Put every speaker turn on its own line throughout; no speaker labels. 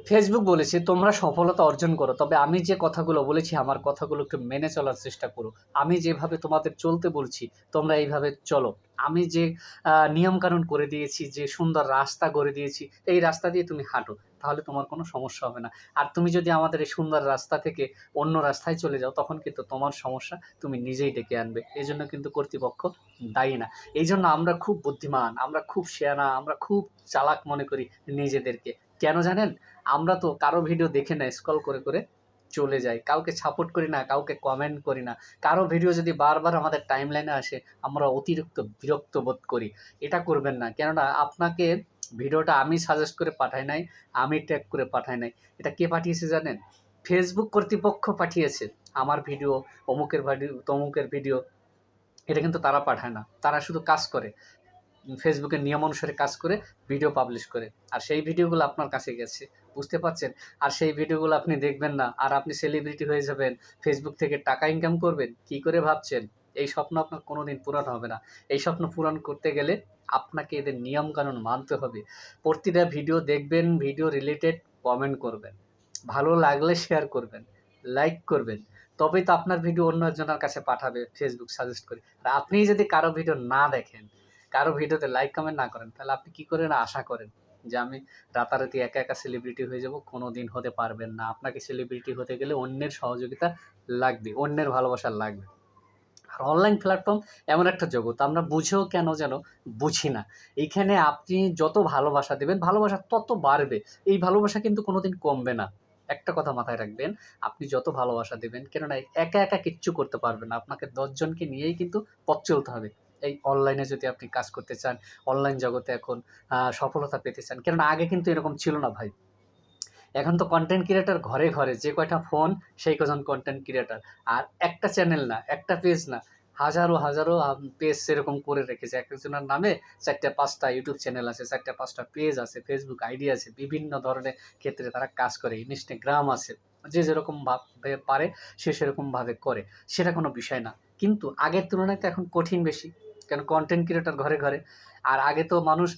Facebook বলেছে তোমরা সফলতা অর্জন করো, তবে আমি যে কথাগুলো বলেছি আমার কথাগুলো একটু মেনে চলার চেষ্টা করো। আমি যেভাবে তোমাদের চলতে বলছি তোমরা এইভাবে চলো। আমি যে নিয়মকানুন করে দিয়েছি, যে সুন্দর রাস্তা করে দিয়েছি, এই রাস্তা দিয়ে তুমি হাঁটো, তাহলে তোমার কোনো সমস্যা হবে না। আর তুমি যদি আমাদের এই সুন্দর রাস্তা থেকে অন্য রাস্তায় চলে যাও, তখন কিন্তু তোমার সমস্যা তুমি নিজেই ডেকে আনবে। এই জন্য কিন্তু কর্তৃপক্ষ দায়ী না। এই জন্য আমরা খুব বুদ্ধিমান, আমরা খুব শেয়ানা, আমরা খুব চালাক মনে করি নিজেদেরকে। কেন জানেন? আমরা তো কারো ভিডিও দেখে না, স্ক্রল করে করে চলে যাই, কাউকে সাপোর্ট করি না, কাউকে কমেন্ট করি না। কারো ভিডিও যদি বারবার আমাদের টাইম লাইনে আসে আমরা অতিরিক্ত বিরক্ত বোধ করি। এটা করবেন না, কেননা আপনাকে ভিডিওটা আমি সাজেস্ট করে পাঠাই নাই, আমি ট্যাগ করে পাঠাই নাই। এটা কে পাঠিয়েছে জানেন? ফেসবুক কর্তৃপক্ষ পাঠিয়েছে। আমার ভিডিও, অমুকের ভিডিও, তমুকের ভিডিও, এটা কিন্তু তারা পাঠায় না, তারা শুধু কাজ করে, ফেসবুকের নিয়ম অনুসারে কাজ করে ভিডিও পাবলিশ করে। আর সেই ভিডিওগুলো আপনার কাছে গেছে, বুঝতে পারছেন? আর সেই ভিডিওগুলো আপনি দেখবেন না, আর আপনি সেলিব্রিটি হয়ে যাবেন, ফেসবুক থেকে টাকা ইনকাম করবেন, কি করে ভাবছেন? এই স্বপ্ন আপনার কোনোদিন পূরণ হবে না। এই স্বপ্ন পূরণ করতে গেলে আপনাকে এদের নিয়ম কানুন মানতে হবে। প্রতিটা ভিডিও দেখবেন, ভিডিও রিলেটেড কমেন্ট করবেন, ভালো লাগলে শেয়ার করবেন, লাইক করবেন, তবেই তো আপনার ভিডিও অন্য একজনের কাছে পাঠাবে ফেসবুক সাজেস্ট করে। আর আপনিই যদি কারো ভিডিও না দেখেন, কারো ভিডিওতে লাইক কমেন্ট না করেন, তাহলে আপনি কি করে না আশা করেন যে আমি রাতারাতি একা একা সেলিব্রিটি হয়ে যাব? কোনো দিন হতে পারবেন না। আপনাকে সেলিব্রিটি হতে গেলে অন্যের সহযোগিতা লাগবে, অন্যের ভালোবাসা লাগবে। আর অনলাইন প্ল্যাটফর্ম এমন একটা জগৎ, আমরা বুঝেও কেন যেন বুঝি না। এইখানে আপনি যত ভালোবাসা দেবেন, ভালোবাসা তত বাড়বে। এই ভালোবাসা কিন্তু কোনোদিন কমবে না। একটা কথা মাথায় রাখবেন, আপনি যত ভালোবাসা দেবেন, কেননা একা একা কিচ্ছু করতে পারবেন না, আপনাকে 10 জনকে নিয়েই কিন্তু পথ চলতে হবে। এই অনলাইনে যদি আপনি কাজ করতে চান, অনলাইন জগতে এখন সফলতা পেতে চান, কেননা আগে কিন্তু এরকম ছিল না ভাই। এখন তো কন্টেন্ট ক্রিয়েটর ঘরে ঘরে, যে কয়টা ফোন সেই কজন কন্টেন্ট ক্রিয়েটর। আর একটা চ্যানেল না, একটা পেজ না, হাজারো হাজারো পেজ সেরকম করে রেখেছে। এক একজনের নামে 4টা 5টা ইউটিউব চ্যানেল আছে, 4টা 5টা পেজ আছে, ফেসবুক আইডি আছে, বিভিন্ন ধরনের ক্ষেত্রে তারা কাজ করে, ইনস্টাগ্রাম আছে। যে যেরকম ভাবে পারে সে সেরকমভাবে করে, সেটা কোনো বিষয় না। কিন্তু আগের তুলনায় তো এখন কঠিন বেশি, কেন কন্টেন্ট ক্রিয়েটর ঘরে ঘরে। আর আগে তো মানুষ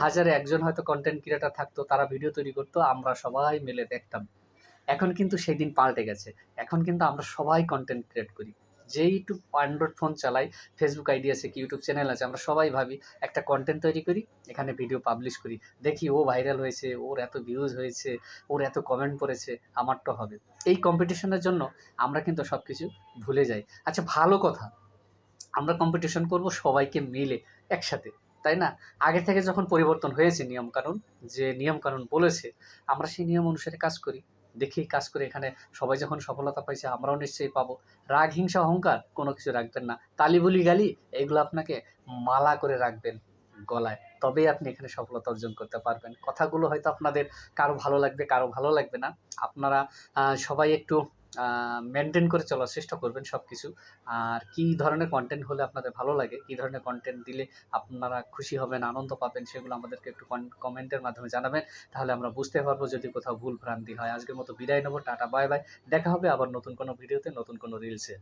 হাজারে একজন হয়তো কন্টেন্ট ক্রিয়েটর থাকতো, তারা ভিডিও তৈরি করতো, আমরা সবাই মিলে দেখতাম। এখন কিন্তু সেই দিন পাল্টে গেছে। এখন কিন্তু আমরা সবাই কন্টেন্ট ক্রিয়েট করি। যেই একটু অ্যান্ড্রয়েড ফোন চালাই, ফেসবুক আইডি আছে কি ইউটিউব চ্যানেল আছে, আমরা সবাই ভাবি একটা কন্টেন্ট তৈরি করি, এখানে ভিডিও পাবলিশ করি। দেখি ও ভাইরাল হয়েছে, ওর এত ভিউজ হয়েছে, ওর এত কমেন্ট পড়েছে, আমারটা হবে। এই কম্পিটিশনের জন্য আমরা কিন্তু সবকিছু ভুলে যাই। আচ্ছা ভালো কথা, আমরা কম্পিটিশন করব সবাইকে মিলে একসাথে, তাই না? আগে থেকে যখন পরিবর্তন হয়েছে নিয়মকানুন, যে নিয়মকানুন বলেছে, আমরা সেই নিয়ম অনুসারে কাজ করি। দেখি কাজ করে এখানে সবাই যখন সফলতা পাইছে আমরাও নিশ্চয়ই পাবো। রাগ, হিংসা, অহংকার কোনো কিছু রাখবেন না। তালি, বুলি, গালি এগুলো আপনাকে মালা করে রাখবেন গলায়। তবেই আপনি এখানে সফলতা অর্জন করতে পারবেন। কথাগুলো হয়তো আপনাদের কারো ভালো লাগবে, কারো ভালো লাগবে না। আপনারা সবাই একটু মেইনটেইন করে চলার চেষ্টা করবেন সবকিছু। আর কী ধরনের কনটেন্ট হলে আপনাদের ভালো লাগে, কী ধরনের কনটেন্ট দিলে আপনারা খুশি হবেন, আনন্দ পাবেন, সেগুলো আমাদেরকে একটু কমেন্টের মাধ্যমে জানাবেন। তাহলে আমরা বুঝতে পারবো যদি কোথাও ভুল ভ্রান্তি হয়। আজকের মতো বিদায় নেব। Tata, bye bye. দেখা হবে আবার নতুন কোনো ভিডিওতে, নতুন কোনো রিলসে।